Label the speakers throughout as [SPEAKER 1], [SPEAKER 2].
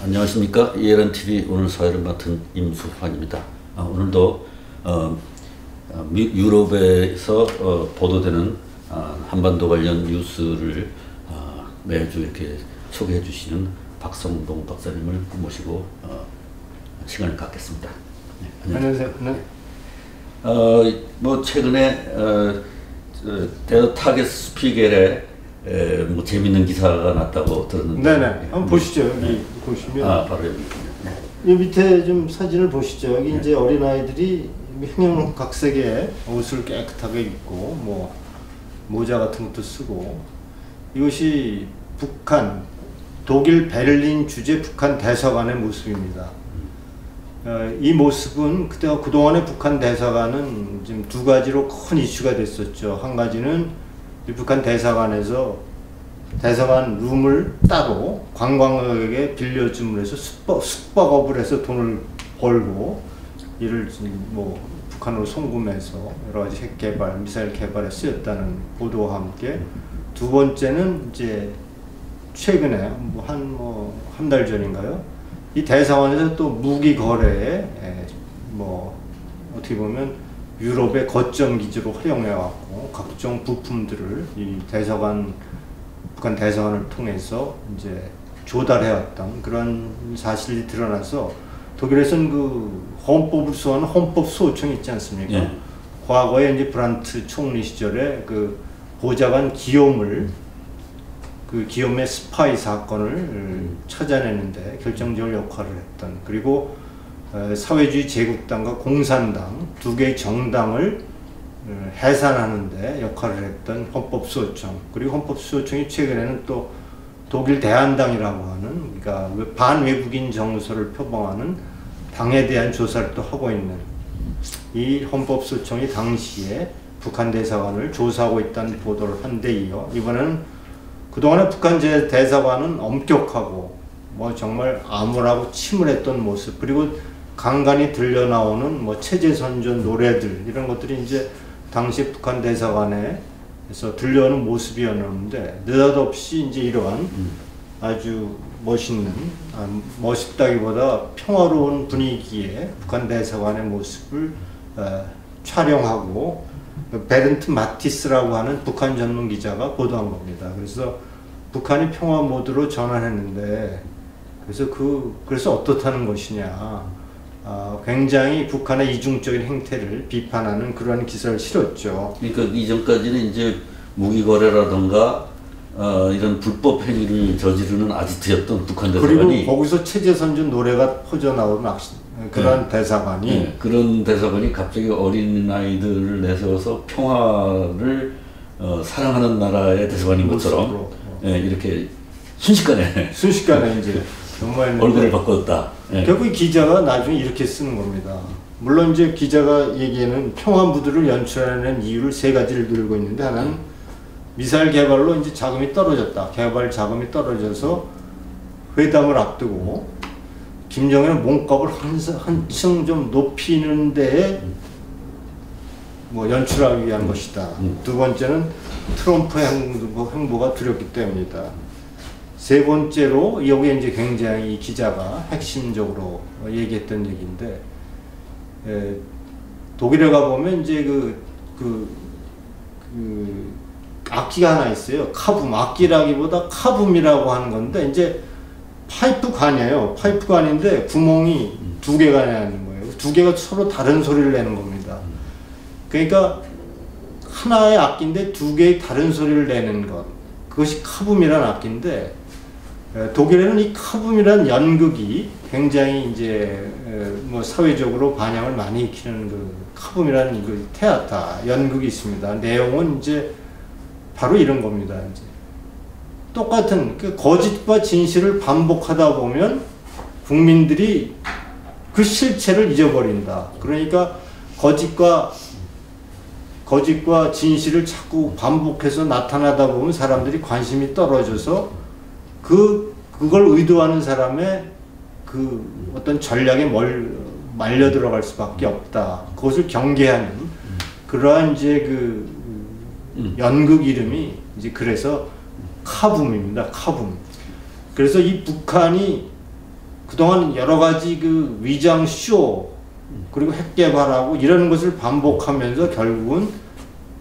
[SPEAKER 1] 안녕하십니까. ELNTV 오늘 사회를 맡은 임수환입니다. 오늘도 유럽에서 보도되는 한반도 관련 뉴스를 매주 이렇게 소개해 주시는 박성동 박사님을 모시고 시간을 갖겠습니다.
[SPEAKER 2] 네, 안녕하세요.
[SPEAKER 1] 뭐 최근에 데어 타겟 스피겔에 뭐 재밌는 기사가 났다고 들었는데.
[SPEAKER 2] 네네. 한번 보시죠. 여기 보시면.
[SPEAKER 1] 바로 여기.
[SPEAKER 2] 이 밑에 좀 사진을 보시죠. 여기 이제 어린아이들이 형형각색의 옷을 깨끗하게 입고 뭐 모자 같은 것도 쓰고, 이것이 북한 독일 베를린 주재 북한 대사관의 모습입니다. 이 모습은 그동안의 북한 대사관은 지금 두 가지로 큰 이슈가 됐었죠. 한 가지는 이 북한 대사관에서 대사관 룸을 따로 관광객에게 빌려줌으로 해서 숙박업을 해서 돈을 벌고, 이를 뭐 북한으로 송금해서 여러 가지 핵 개발, 미사일 개발에 쓰였다는 보도와 함께, 두 번째는 이제 최근에 한 달 전인가요? 이 대사관에서 또 무기 거래에 뭐 어떻게 보면 유럽의 거점 기지로 활용해왔고, 각종 부품들을 이 북한 대사관을 통해서 이제 조달해왔던 그런 사실이 드러나서, 독일에서는 그 헌법을 수호하는 헌법수호청이 있지 않습니까? 예. 과거에 이제 브란트 총리 시절에 그 보좌관 기욤을, 그 기욤의 스파이 사건을 찾아내는데 결정적인 역할을 했던, 그리고 사회주의 제국당과 공산당 두 개의 정당을 해산하는 데 역할을 했던 헌법수호청, 그리고 헌법수호청이 최근에는 또 독일 대한당이라고 하는, 그러니까 반외국인 정서를 표방하는 당에 대한 조사를 또 하고 있는, 이 헌법수호청이 당시에 북한 대사관을 조사하고 있다는 보도를 한 데 이어, 이번에는 그동안에 북한 대사관은 엄격하고 뭐 정말 암울하고 침울했던 모습, 그리고 간간히 들려나오는 뭐 체제선전 노래들, 이런 것들이 이제 당시 북한 대사관에서 들려오는 모습이었는데, 느닷없이 이제 이러한 아주 멋있는, 멋있다기보다 평화로운 분위기의 북한 대사관의 모습을 촬영하고, 베른트 마티스라고 하는 북한 전문 기자가 보도한 겁니다. 그래서 북한이 평화 모드로 전환했는데, 그래서 어떻다는 것이냐, 굉장히 북한의 이중적인 행태를 비판하는 그런 기사를 실었죠.
[SPEAKER 1] 그러니까 이전까지는 이제 무기 거래라든가 이런 불법 행위를 저지르는 아지트였던 북한 대사관이,
[SPEAKER 2] 그리고 거기서 체제선전 노래가 퍼져나오는 그런 대사관이,
[SPEAKER 1] 그런 대사관이 갑자기 어린아이들을 내세워서 평화를 사랑하는 나라의 대사관인 것처럼 이렇게 순식간에
[SPEAKER 2] 이제 정말
[SPEAKER 1] 얼굴을 바꿨다.
[SPEAKER 2] 결국 이 기자가 나중에 이렇게 쓰는 겁니다. 물론 이제 기자가 얘기에는 평화 무드를 연출하는 이유를 세 가지를 들고 있는데, 하나는 미사일 개발로 이제 자금이 떨어졌다. 개발 자금이 떨어져서 회담을 앞두고 김정은의 몸값을 한층 좀 높이는 데에 뭐 연출하기 위한 것이다. 두 번째는 트럼프 행보가 두렵기 때문이다. 세 번째로, 여기에 이제 굉장히 이 기자가 핵심적으로 얘기했던 얘기인데, 독일에 가보면 이제 악기가 하나 있어요. 카붐. 악기라기보다 카붐이라고 하는 건데, 이제 파이프관이에요. 파이프관인데 구멍이 두 개가 나는 거예요. 두 개가 서로 다른 소리를 내는 겁니다. 그러니까 하나의 악기인데 두 개의 다른 소리를 내는 것, 그것이 카붐이라는 악기인데, 독일에는 이 카붐이라는 연극이 굉장히 이제 뭐 사회적으로 반향을 많이 일으키는 그 카붐이라는 그 테아타 연극이 있습니다. 내용은 이제 바로 이런 겁니다. 이제 똑같은 그 거짓과 진실을 반복하다 보면 국민들이 그 실체를 잊어버린다. 그러니까 거짓과 진실을 자꾸 반복해서 나타나다 보면 사람들이 관심이 떨어져서 그걸 의도하는 사람의 그 어떤 전략에 말려 들어갈 수밖에 없다. 그것을 경계하는 그러한 이제 연극 이름이 이제 그래서 카붐입니다. 카붐. 그래서 이 북한이 그동안 여러 가지 그 위장 쇼 그리고 핵 개발하고 이런 것을 반복하면서 결국은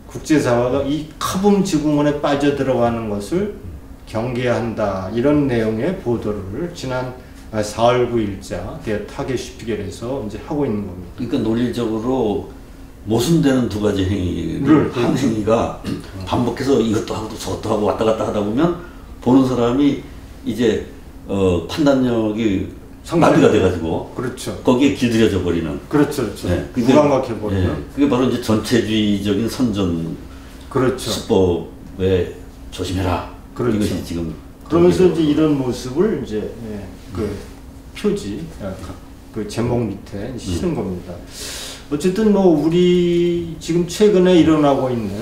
[SPEAKER 2] 국제사회가 이 카붐 지구문에 빠져들어가는 것을 경계해야 한다. 이런 내용의 보도를 지난 4월 9일자 타겟 슈피겔에서 이제 하고 있는 겁니다.
[SPEAKER 1] 그러니까 논리적으로 모순되는 두 가지 행위를 한 행위가 반복해서 이것도 하고 저것도 하고 왔다 갔다 하다 보면 보는 사람이 이제 판단력이 나비가 돼가지고
[SPEAKER 2] 그렇죠.
[SPEAKER 1] 거기에 길들여져 버리는
[SPEAKER 2] 그렇죠, 그렇죠.
[SPEAKER 1] 네,
[SPEAKER 2] 무감각해 버리는
[SPEAKER 1] 네, 그게 바로 이제 전체주의적인 선전
[SPEAKER 2] 그렇죠.
[SPEAKER 1] 수법에 조심해라.
[SPEAKER 2] 그렇죠.
[SPEAKER 1] 이것이 지금
[SPEAKER 2] 그러면서 이제 이런 모습을 이제 그 표지 그 제목 밑에 실은 겁니다. 어쨌든 뭐 우리 지금 최근에 일어나고 있는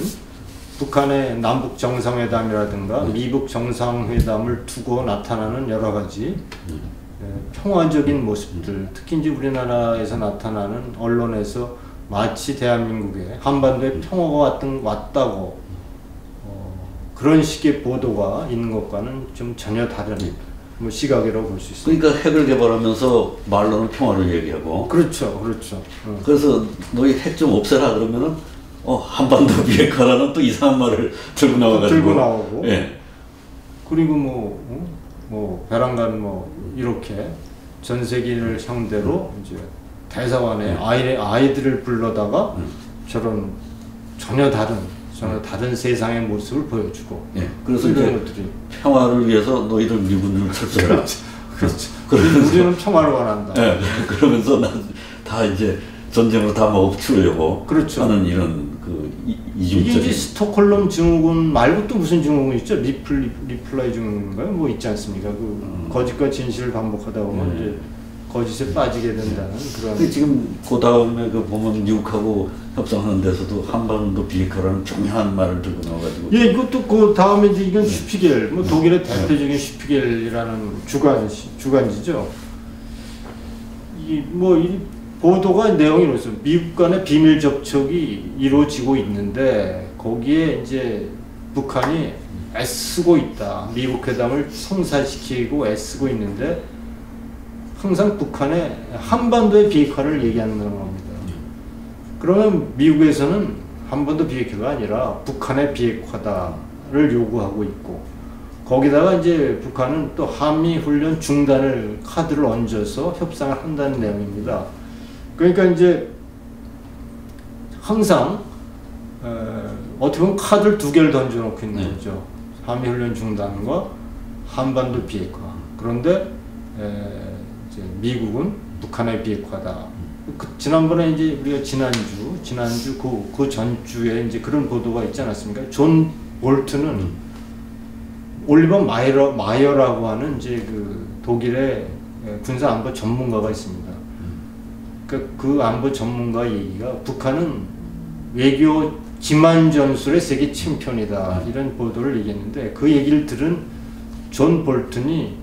[SPEAKER 2] 북한의 남북 정상회담이라든가 미북 정상회담을 두고 나타나는 여러 가지 평화적인 모습들, 특히 이제 우리나라에서 나타나는 언론에서 마치 대한민국에 한반도에 평화가 왔다고 그런 식의 보도가 있는 것과는 좀 전혀 다른 뭐 시각이라고 볼 수 있습니다.
[SPEAKER 1] 그러니까 핵을 개발하면서 말로는 평화를 얘기하고
[SPEAKER 2] 그렇죠, 그렇죠.
[SPEAKER 1] 그래서 너희 핵 좀 없애라 그러면은 한반도 비핵화라는 또 이상한 말을 들고 나와가지고
[SPEAKER 2] 들고 나오고
[SPEAKER 1] 예.
[SPEAKER 2] 그리고 뭐 배란간 뭐 이렇게 전 세계를 상대로 이제 대사관에 아이들을 불러다가 저런 전혀 다른 세상의 모습을 보여주고
[SPEAKER 1] 그래서 이제
[SPEAKER 2] 것들이
[SPEAKER 1] 평화를 위해서 너희들 미군을 철수해라.
[SPEAKER 2] 그렇죠. 우리는 평화를 원한다.
[SPEAKER 1] 네. 그러면서 다 이제 전쟁으로 다 먹어치우려고
[SPEAKER 2] 그렇죠.
[SPEAKER 1] 하는 이런 그 이중적인
[SPEAKER 2] 이게 이제 스톡홀름 증후군 말고 또 무슨 증후군 있죠? 리플라이 증후군인가요? 뭐 있지 않습니까? 그 거짓과 진실을 반복하다 보면 이제 거짓에 빠지게 된다는 그런.
[SPEAKER 1] 지금 그 다음에 그 보면 미국하고 협상하는 데서도 한반도 비핵화라는 경향한 말을 들고 나와가지고.
[SPEAKER 2] 예, 이것도 그 다음에 이제 이건 슈피겔, 뭐 독일의 대표적인 슈피겔이라는 주간지죠. 이 보도가 내용이 이렇습니다. 미국 간의 비밀 접촉이 이루어지고 있는데 거기에 이제 북한이 애쓰고 있다. 미국 회담을 성사시키고 애쓰고 있는데 항상 북한의 한반도의 비핵화를 얘기하는 겁니다. 그러면 미국에서는 한반도 비핵화가 아니라 북한의 비핵화다를 요구하고 있고 거기다가 이제 북한은 또 한미 훈련 중단을 카드를 얹어서 협상을 한다는 내용입니다. 그러니까 이제 항상 어떻게 보면 카드를 두 개를 던져놓고 있는 거죠. 한미 훈련 중단과 한반도 비핵화. 그런데 이제 미국은 북한의 비핵화다. 지난번에 이제 우리가 지난주 그 전주에 이제 그런 보도가 있지 않았습니까? 존 볼튼은 올리버 마이어라고 하는 이제 그 독일의 군사 안보 전문가가 있습니다. 그 안보 전문가 얘기가 북한은 외교 기만 전술의 세계 챔피언이다 이런 보도를 얘기했는데 그 얘기를 들은 존 볼튼이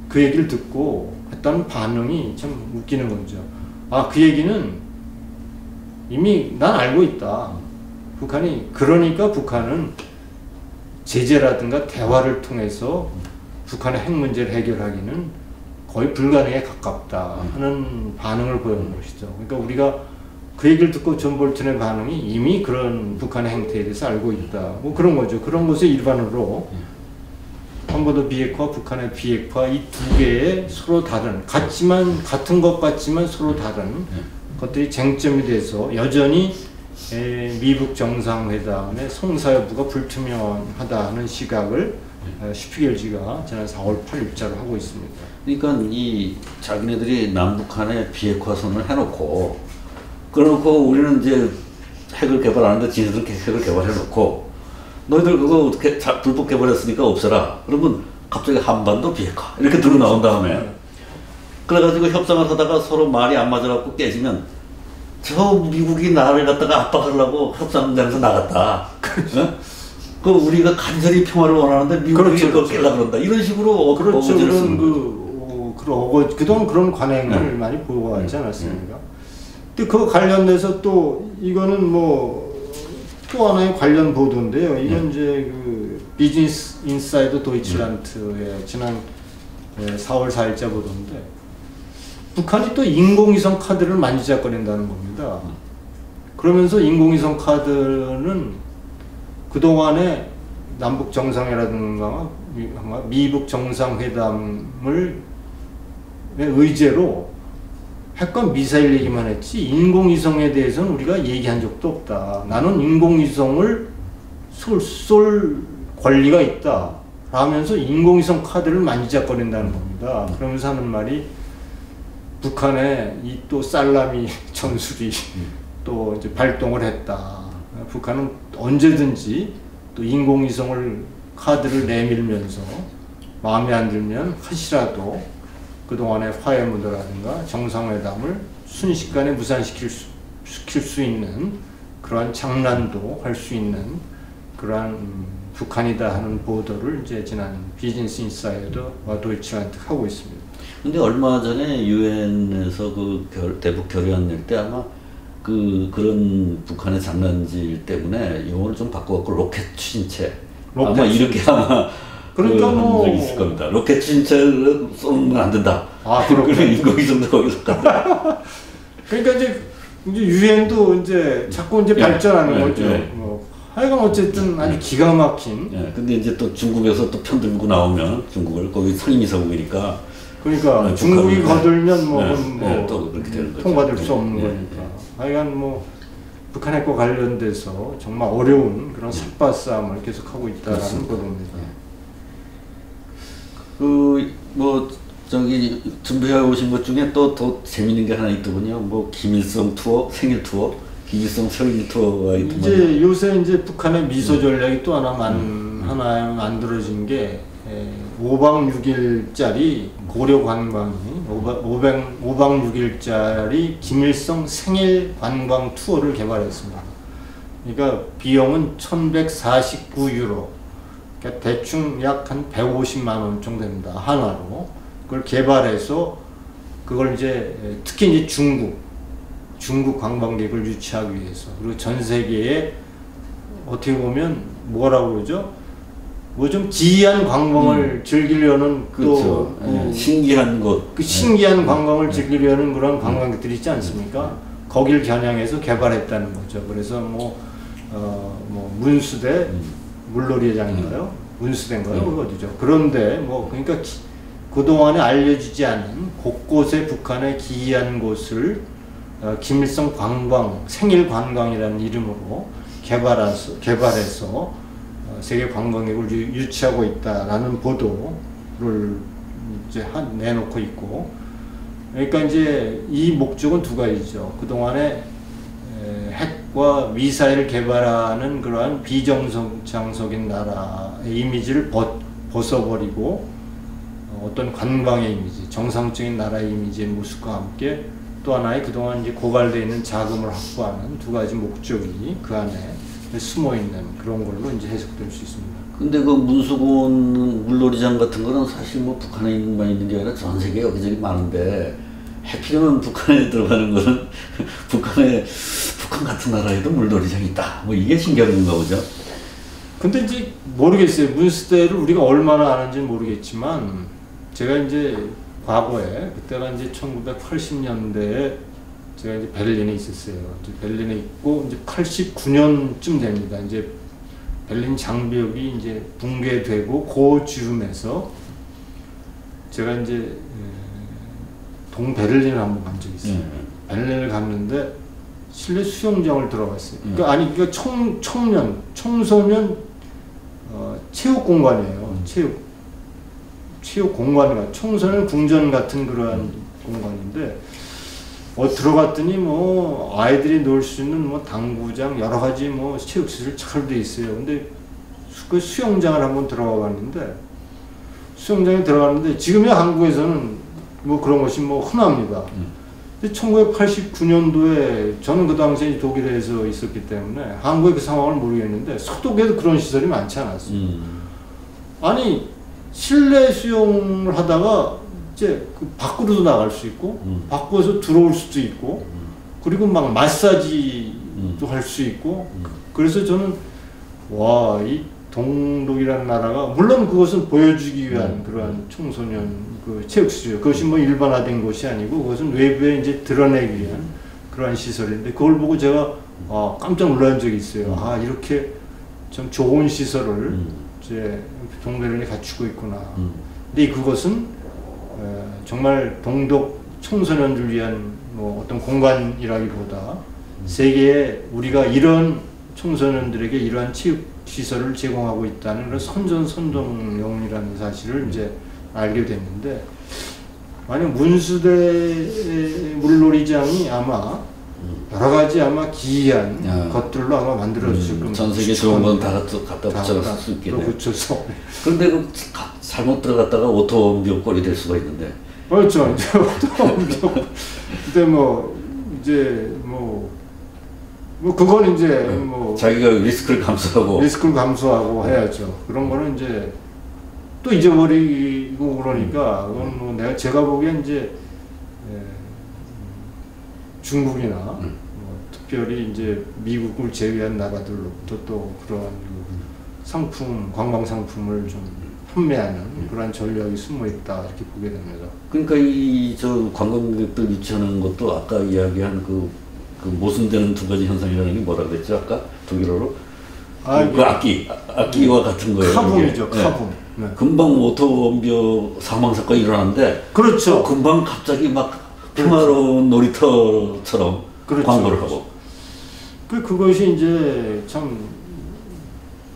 [SPEAKER 2] 그 얘기를 듣고 했다는 반응이 참 웃기는 거죠. 그 얘기는 이미 난 알고 있다. 그러니까 북한은 제재라든가 대화를 통해서 북한의 핵 문제를 해결하기는 거의 불가능에 가깝다 하는 반응을 보여준 것이죠. 그러니까 우리가 그 얘기를 듣고 존 볼튼의 반응이 이미 그런 북한의 행태에 대해서 알고 있다. 뭐 그런 거죠. 그런 것을 일반으로 한반도 비핵화, 북한의 비핵화 이 두 개의 서로 다른 같은 것 같지만 서로 다른 것들이 쟁점이 돼서 여전히 미북 정상회담의 성사 여부가 불투명하다는 시각을 슈피겔지가 지난 4월 8일자로 하고 있습니다.
[SPEAKER 1] 그러니까 이 자기네들이 남북한의 비핵화선을 해놓고 우리는 이제 핵을 개발하는데 지네들은 핵을 개발해놓고 너희들 그거 어떻게 불법 개발했으니까 없애라. 그러면 갑자기 한반도 비핵화 이렇게 들어 나온 다음에 그래가지고 협상을 하다가 서로 말이 안 맞아갖고 깨지면 저 미국이 나를 갖다가 압박하려고 협상장에서 나갔다. 그 우리가 간절히 평화를 원하는데 미국이 그걸 깨려고 그런다. 이런 식으로
[SPEAKER 2] 그렇죠. 그동안 그런 관행을 많이 보고하지 않았습니까? 근데 그 관련돼서 또 이거는 또 하나의 관련 보도인데요. 이건 이제 그 비즈니스 인사이더 도이칠란트의 지난 4월 4일자 보도인데 북한이 또 인공위성 카드를 만지작거린다는 겁니다. 그러면서 인공위성 카드는 그동안에 남북 정상회라든가 미북 정상회담을 의제로 핵과 미사일 얘기만 했지 인공위성에 대해서는 우리가 얘기한 적도 없다. 나는 인공위성을 쏠 권리가 있다. 라면서 인공위성 카드를 만지작거린다는 겁니다. 그러면서 하는 말이 북한의 이 또 살라미 전술이 또 이제 발동을 했다. 북한은 언제든지 또 인공위성을 카드를 내밀면서 마음에 안 들면 하시라도 그동안의 화해무드라든가 정상회담을 순식간에 무산시킬 수 있는 그러한 장난도 할 수 있는 그러한 북한이다 하는 보도를 이제 지난 비즈니스 인사이더와 도이치란트 하고 있습니다.
[SPEAKER 1] 근데 얼마 전에 유엔에서 그 대북 결의안 낼 때 아마 그런 북한의 장난질 때문에 용어를 좀 바꿔갖고 로켓 추진체. 아마 이렇게 아마
[SPEAKER 2] 그러니까 뭐
[SPEAKER 1] 적이 있을 겁니다. 로켓 추진체를 쏘면 안 된다.
[SPEAKER 2] 그렇군요.
[SPEAKER 1] 인공위성도 거기서 간다.
[SPEAKER 2] 그러니까 이제 유엔도 이제 자꾸 이제 발전하는 거죠. 뭐 하여간 어쨌든 아주 기가 막힌.
[SPEAKER 1] 근데 이제 또 중국에서 또 편들고 나오면 중국을 거기 상임이사국이니까.
[SPEAKER 2] 그러니까 중국이 거들면
[SPEAKER 1] 또 그렇게 되는 거죠.
[SPEAKER 2] 통과될 수 없는 거니까. 하여간 뭐 북한 핵과 관련돼서 정말 어려운 그런 삿바싸움을 계속하고 있다는 보도입니다.
[SPEAKER 1] 저기 준비해 오신 것 중에 또 더 재밌는 게 하나 있더군요. 뭐 김일성 투어, 생일 투어, 김일성 생일 투어가 있더군요.
[SPEAKER 2] 이제 요새 이제 북한의 미소 전략이 또 하나 만들어진 게 5박 6일짜리 고려 관광이 5박 6일짜리 김일성 생일 관광 투어를 개발했습니다. 그러니까 비용은 1149유로, 그러니까 대충 약 한 150만 원 정도 됩니다. 한화로. 그걸 개발해서 그걸 이제 특히 이제 중국 관광객을 유치하기 위해서, 그리고 전 세계에 어떻게 보면 뭐라고 그러죠? 뭐 좀 기이한 관광을 즐기려는
[SPEAKER 1] 그렇죠. 신기한 곳.
[SPEAKER 2] 그 신기한 관광을 즐기려는 그런 관광객들이 있지 않습니까? 거길 겨냥해서 개발했다는 거죠. 그래서 뭐 문수대 물놀이장인가요? 문수대인가요? 그거 어디죠? 그런데 뭐 그러니까 그동안에 알려지지 않은 곳곳의 북한의 기이한 곳을 김일성 관광, 생일 관광이라는 이름으로 개발해서 세계 관광객을 유치하고 있다라는 보도를 이제 내놓고 있고, 그러니까 이제 이 목적은 두 가지죠. 그동안에 핵과 미사일을 개발하는 그러한 비정상적인 나라의 이미지를 벗어버리고 어떤 관광의 이미지, 정상적인 나라의 이미지의 모습과 함께 또 하나의 그동안 이제 고갈되어 있는 자금을 확보하는 두 가지 목적이 그 안에 숨어 있는 그런 걸로 이제 해석될 수 있습니다.
[SPEAKER 1] 근데 그 문수군 물놀이장 같은 거는 사실 뭐 북한에만 있는 게 아니라 전 세계 여기저기 많은데 해피면 북한에 들어가는 거는 북한 같은 나라에도 물놀이장이 있다. 뭐 이게 신기한가 보죠.
[SPEAKER 2] 근데 이제 모르겠어요. 문수대를 우리가 얼마나 아는지는 모르겠지만 제가 이제 과거에 그때가 이제 1980년대에 제가 이제 베를린에 있었어요. 베를린에 있고 이제 89년쯤 됩니다. 이제 베를린 장벽이 이제 붕괴되고 그 즈음에서 제가 이제 동베를린을 한번 간 적이 있어요. 베를린을 갔는데 실내 수영장을 들어갔어요. 그러니까 청소년 체육 공간이에요. 체육 공간이가 청소년 궁전 같은 그러한 공간인데 들어갔더니 뭐 아이들이 놀 수 있는 뭐 당구장 여러 가지 뭐 체육시설 잘 돼 있어요. 근데 그 수영장을 한번 들어갔는데 지금의 한국에서는 뭐 그런 것이 뭐 흔합니다. 근데 1989년도에 저는 그 당시에 독일에서 있었기 때문에 한국의 그 상황을 모르겠는데 서독에도 그런 시설이 많지 않았어요. 아니 실내 수영을 하다가 이제 그 밖으로도 나갈 수 있고 밖에서 들어올 수도 있고 그리고 막 마사지도 할 수 있고 그래서 저는 와, 이 동독이라는 나라가 물론 그것은 보여주기 위한 그러한 청소년 그 체육시설 그것이 뭐 일반화된 것이 아니고 그것은 외부에 이제 드러내기 위한 그러한 시설인데 그걸 보고 제가 깜짝 놀란 적이 있어요. 아 이렇게 참 좋은 시설을 이제 동대련이 갖추고 있구나. 근데 그것은 정말 동독 청소년들 위한 뭐 어떤 공간이라기보다 세계에 우리가 이런 청소년들에게 이러한 체육 시설을 제공하고 있다는 그런 선전선동용이라는 사실을 이제 알게 됐는데 만약 문수대 물놀이장이 아마 여러 가지 아마 기이한 것들로 아마 만들어졌을 겁니다.
[SPEAKER 1] 전 세계 좋은 건 다 갖다 붙여서 쓸 수 있겠네.
[SPEAKER 2] 붙여서.
[SPEAKER 1] 그런데 그 잘못 들어갔다가 오토ом벽 꼴이 될 수가 있는데.
[SPEAKER 2] 그렇죠. 이제 오토ом벽. 근데 뭐 이제 뭐 그건 이제 뭐
[SPEAKER 1] 자기가 리스크를 감수하고
[SPEAKER 2] 해야죠. 그런 거는 이제 또 잊어버리고 그러니까 그건 뭐 제가 보기엔 이제 중국이나 뭐 특별히 이제 미국을 제외한 나라들로부터 또 그러한 상품, 관광 상품을 좀 판매하는 그러한 전략이 숨어 있다 이렇게 보게 됩니다.
[SPEAKER 1] 그러니까 이 저 관광객들 유치하는 것도 아까 이야기한 그 모순되는 두 가지 현상이라는 게 뭐라 그랬죠? 아까 독일어로 그 악기와 같은 거예요.
[SPEAKER 2] 카붐이죠, 카붐.
[SPEAKER 1] 네. 금방 오토ом벽 사망 사건이 일어났는데,
[SPEAKER 2] 그렇죠.
[SPEAKER 1] 금방 갑자기 막 평화로운 놀이터처럼
[SPEAKER 2] 그렇죠.
[SPEAKER 1] 광고를 하고.
[SPEAKER 2] 그것이 이제 참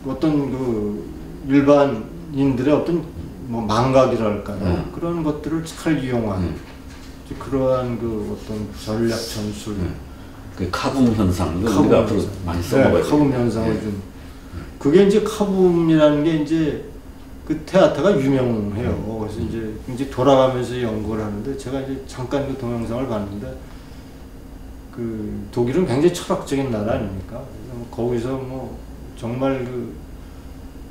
[SPEAKER 2] 어떤 그 일반인들의 어떤 뭐 망각이랄까요. 그런 것들을 잘 이용한 그러한 그 어떤 전략 전술.
[SPEAKER 1] 그 카붐 현상, 우리가 앞으로 많이 써먹어야 돼요.
[SPEAKER 2] 카붐 현상을 좀. 그게 이제 카붐이라는 게 이제 그 테아트가 유명해요. 그래서 이제 돌아가면서 연구를 하는데 제가 이제 잠깐 그 동영상을 봤는데 그 독일은 굉장히 철학적인 나라 아닙니까? 뭐 거기서 뭐 정말 그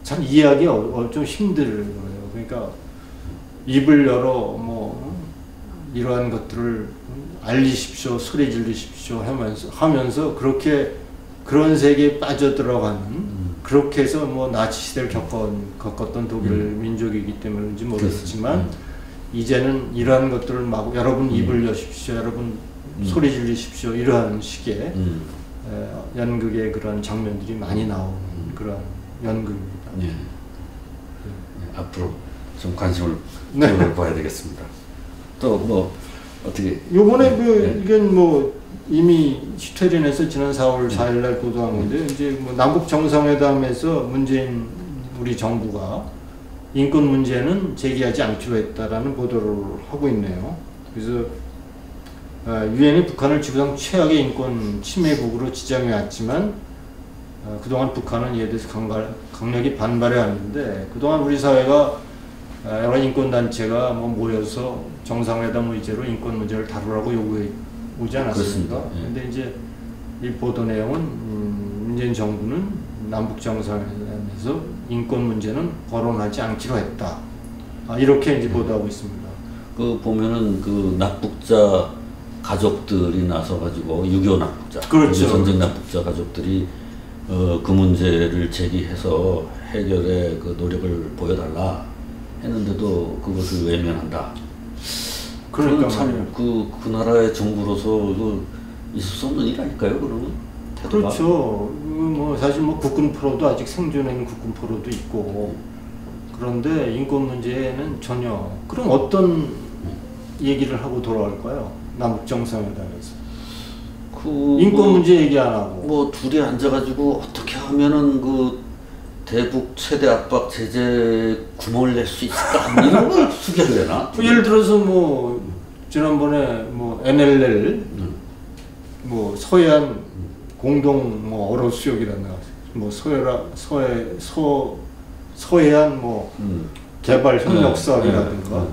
[SPEAKER 2] 참 이해하기 좀 힘들어요. 그러니까 입을 열어 뭐 이러한 것들을 알리십시오, 소리 지르십시오 하면서 그렇게 그런 세계에 빠져들어가는 그렇게 해서 뭐 나치 시대를 겪었던 독일 민족이기 때문인지 모르겠지만 이제는 이러한 것들을 막 여러분 입을 여십시오, 여러분 소리 지르십시오 이러한 식의 연극의 그런 장면들이 많이 나오는 그런 연극입니다.
[SPEAKER 1] 예. 앞으로 좀 관심을 봐야 되겠습니다. 또 뭐 어떻게?
[SPEAKER 2] 요번에 이건 뭐 이미 슈테린에서 지난 4월 4일 날 보도한 건데 이제 뭐 남북 정상회담에서 문재인 우리 정부가 인권 문제는 제기하지 않기로 했다라는 보도를 하고 있네요. 그래서 유엔이 북한을 지구상 최악의 인권 침해국으로 지정해 왔지만 그동안 북한은 이에 대해서 강력히 반발해 왔는데 그동안 우리 사회가 여러 인권단체가 뭐 모여서 정상회담 의제로 인권 문제를 다루라고 요구해 오지 않았습니까? 그런데 이제 이 보도 내용은 문재인 정부는 남북 정상회담에서 인권 문제는 거론하지 않기로 했다. 이렇게 이제 보도하고 있습니다.
[SPEAKER 1] 그 보면은 그 납북자 가족들이 나서 가지고 6.25 납북자,
[SPEAKER 2] 그렇죠.
[SPEAKER 1] 전쟁 납북자 가족들이 그 문제를 제기해서 해결의 그 노력을 보여달라 했는데도 그것을 외면한다. 그러니까 그 나라의 정부로서 있을 수 없는 일 아닐까요? 그러면 태도가?
[SPEAKER 2] 그렇죠. 뭐 사실 뭐 국군 포로도 아직 생존해 있는 국군 포로도 있고 그런데 인권 문제는 전혀 그럼 어떤 얘기를 하고 돌아올까요? 남북 정상회담에서 인권 문제 얘기 안 하고
[SPEAKER 1] 뭐 둘이 앉아가지고 어떻게 하면은 그 대북 최대 압박 제재 구멍을 낼 수 있을까 이런 걸 수결을 해나?
[SPEAKER 2] 예를 들어서 뭐 지난번에 뭐 NLL 뭐 서해안 공동 뭐 어로 수역이란다 뭐 서해안 뭐 개발 협력 사업이라든가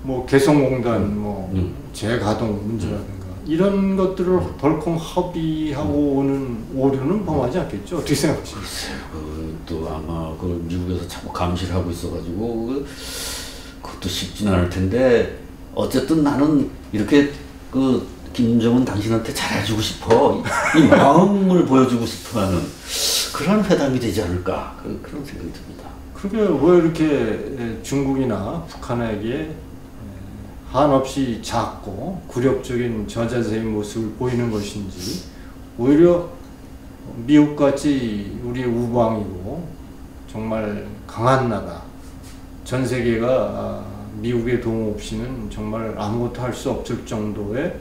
[SPEAKER 2] 뭐 개성공단 뭐 재가동 문제라든가 이런 것들을 덜컹 합의하고 오는 오류는 범하지 않겠죠? 어떻게 생각하십니까?
[SPEAKER 1] 또 아마 그 미국에서 자꾸 감시를 하고 있어가지고 그것도 쉽지는 않을 텐데 어쨌든 나는 이렇게 그 김정은 당신한테 잘해주고 싶어 이 마음을 보여주고 싶어하는 그런 회담이 되지 않을까 그런 생각이 듭니다.
[SPEAKER 2] 그게 왜 이렇게 중국이나 북한에게 한없이 작고 굴욕적인 저자세의 모습을 보이는 것인지, 오히려 미국같이 우리의 우방이고 정말 강한 나라, 전 세계가 미국의 도움 없이는 정말 아무것도 할 수 없을 정도의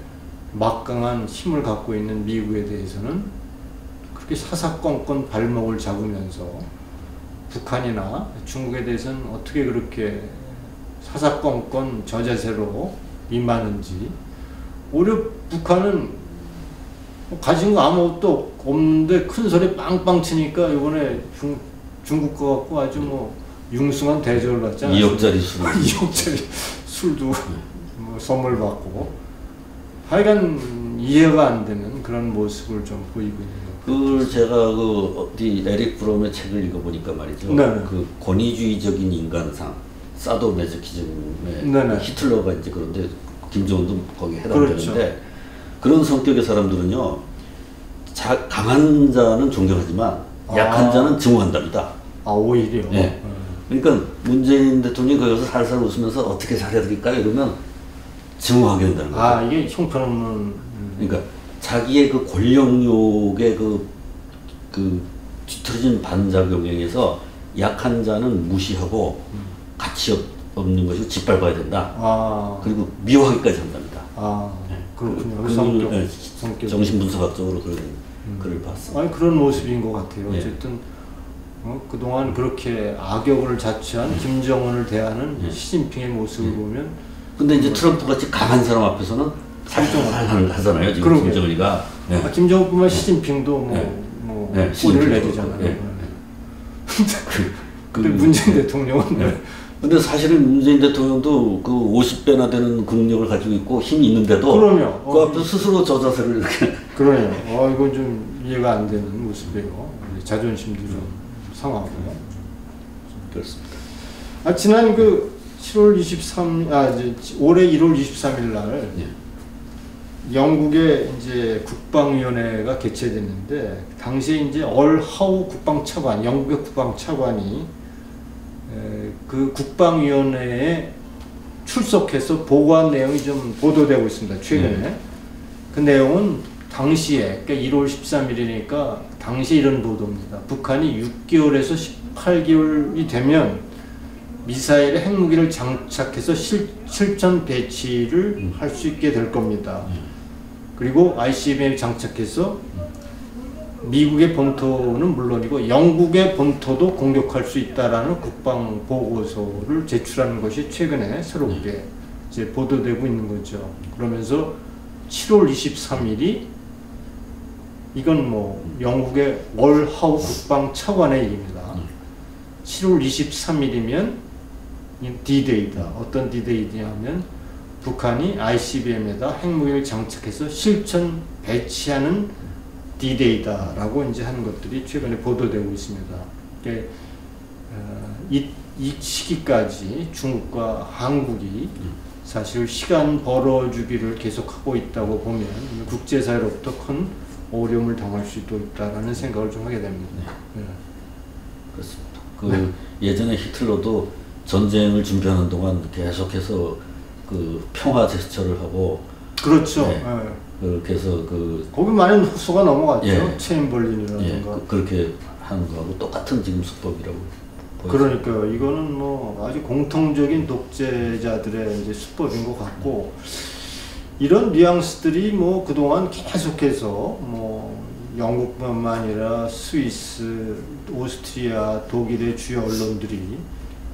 [SPEAKER 2] 막강한 힘을 갖고 있는 미국에 대해서는 그렇게 사사건건 발목을 잡으면서 북한이나 중국에 대해서는 어떻게 그렇게 사사건건 저자세로 임하는지, 오히려 북한은 가진 거 아무것도 없는데 큰 소리 빵빵 치니까 이번에 중국 거 갖고 아주 뭐 융숭한 대접을 받잖아요.
[SPEAKER 1] 2억짜리 술.
[SPEAKER 2] 2억짜리 술도 뭐 선물 받고, 하여간 이해가 안 되는 그런 모습을 좀 보이고 있는 것 같아요.
[SPEAKER 1] 그걸 제가 그 어디 에릭 브롬의 책을 읽어보니까 말이죠.
[SPEAKER 2] 네네.
[SPEAKER 1] 그 권위주의적인 인간상, 사도매저키즘의
[SPEAKER 2] 네네.
[SPEAKER 1] 히틀러가 이제 그런데 김정은도 거기에 해당되는데,
[SPEAKER 2] 그렇죠.
[SPEAKER 1] 그런 성격의 사람들은요, 강한 자는 존경하지만 약한 자는 증오한답니다.
[SPEAKER 2] 아, 오히려.
[SPEAKER 1] 네. 그러니까 문재인 대통령이 거기서 살살 웃으면서 어떻게 잘해드릴까요? 이러면 증오하게 된다는 거죠.
[SPEAKER 2] 아, 이게 형편없는.
[SPEAKER 1] 그러니까 자기의 그 권력욕의 그 뒤틀어진 반작용에 의해서 약한 자는 무시하고 가치 없는 것이고 짓밟아야 된다.
[SPEAKER 2] 아.
[SPEAKER 1] 그리고 미워하기까지 한답니다.
[SPEAKER 2] 아,
[SPEAKER 1] 네.
[SPEAKER 2] 그렇군요.
[SPEAKER 1] 그
[SPEAKER 2] 성격.
[SPEAKER 1] 정신분석학적으로 그런 글을 봤습니다.
[SPEAKER 2] 아니, 그런 모습인 것 같아요.
[SPEAKER 1] 네.
[SPEAKER 2] 어쨌든 그동안 그렇게 악역을 자처한 김정은을 대하는 시진핑의 모습을 보면,
[SPEAKER 1] 근데 이제 트럼프 같이 강한 사람 앞에서는 살살 하잖아요. 지금 김정은이가. 네.
[SPEAKER 2] 아, 김정은뿐만 시진핑도 꼬리를 내리잖아요.
[SPEAKER 1] 네.
[SPEAKER 2] 근데 문재인 대통령은
[SPEAKER 1] 근데 사실은 문재인 대통령도 그 50배나 되는 국력을 가지고 있고 힘이 있는데도
[SPEAKER 2] 그럼요.
[SPEAKER 1] 그 앞에서 스스로 저 자세를 이렇게.
[SPEAKER 2] 그러네요. 이건 좀 이해가 안 되는 모습이에요. 자존심도 좀 상하고.
[SPEAKER 1] 그렇습니다.
[SPEAKER 2] 지난 그 7월 올해 1월 23일 날
[SPEAKER 1] 예.
[SPEAKER 2] 영국의 이제 국방위원회가 개최됐는데, 당시에 이제 얼하우 국방차관, 영국의 국방차관이 그 국방위원회에 출석해서 보고한 내용이 좀 보도되고 있습니다. 최근에. 그 내용은 당시에, 그러니까 1월 13일이니까 당시 이런 보도입니다. 북한이 6개월에서 18개월이 되면 미사일에 핵무기를 장착해서 실전 배치를 할 수 있게 될 겁니다. 그리고 ICBM에 장착해서 미국의 본토는 물론이고 영국의 본토도 공격할 수 있다라는 국방 보고서를 제출하는 것이 최근에 새롭게 이제 보도되고 있는 거죠. 그러면서 7월 23일이 이건 뭐 영국의 월하우 국방 차관의 얘기입니다. 7월 23일이면 D-Day다. 어떤 D-Day냐면 북한이 ICBM에다 핵무기를 장착해서 실전 배치하는 D-Day다라고 이제 하는 것들이 최근에 보도되고 있습니다. 이 시기까지 중국과 한국이 사실 시간 벌어주기를 계속하고 있다고 보면 국제사회로부터 큰 어려움을 당할 수도 있다라는 생각을 좀 하게 됩니다. 네.
[SPEAKER 1] 그렇습니다. 예전에 히틀러도 전쟁을 준비하는 동안 계속해서 그 평화 제스처를 하고.
[SPEAKER 2] 그렇죠.
[SPEAKER 1] 네. 그렇게 해서
[SPEAKER 2] 거기 많은 흡수가 넘어갔죠.
[SPEAKER 1] 예.
[SPEAKER 2] 체인벌린이라든가.
[SPEAKER 1] 예. 그렇게 하는 거하고 똑같은 지금 수법이라고.
[SPEAKER 2] 그러니까요. 이거는 뭐 아주 공통적인 독재자들의 이제 수법인 것 같고, 이런 뉘앙스들이 뭐 그동안 계속해서 뭐 영국뿐만 아니라 스위스, 오스트리아, 독일의 주요 언론들이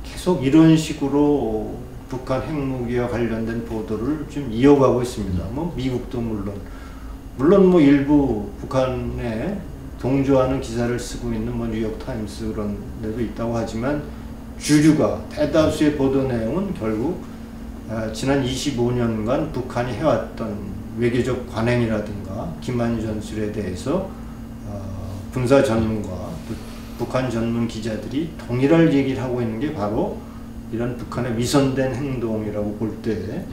[SPEAKER 2] 계속 이런 식으로 북한 핵무기와 관련된 보도를 좀 이어가고 있습니다. 뭐 미국도 물론 뭐 일부 북한에 동조하는 기사를 쓰고 있는 뭐 뉴욕타임스 그런 데도 있다고 하지만, 주류가 대다수의 보도 내용은 결국 지난 25년간 북한이 해왔던 외교적 관행이라든가 기만 전술에 대해서 군사 전문가, 북한 전문 기자들이 동일한 얘기를 하고 있는 게 바로 이런 북한의 위선된 행동이라고 볼 때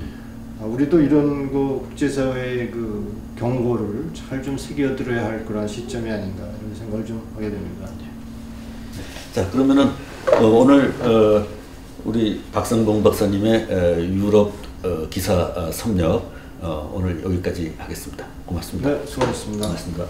[SPEAKER 2] 우리도 이런 그 국제사회의 그 경고를 잘 좀 새겨들어야 할 그런 시점이 아닌가 이런 생각을 좀 하게 됩니다.
[SPEAKER 1] 자, 그러면은 오늘 우리 박성봉 박사님의 유럽 기사 섭렵 오늘 여기까지 하겠습니다. 고맙습니다.
[SPEAKER 2] 네, 수고하셨습니다.
[SPEAKER 1] 고맙습니다.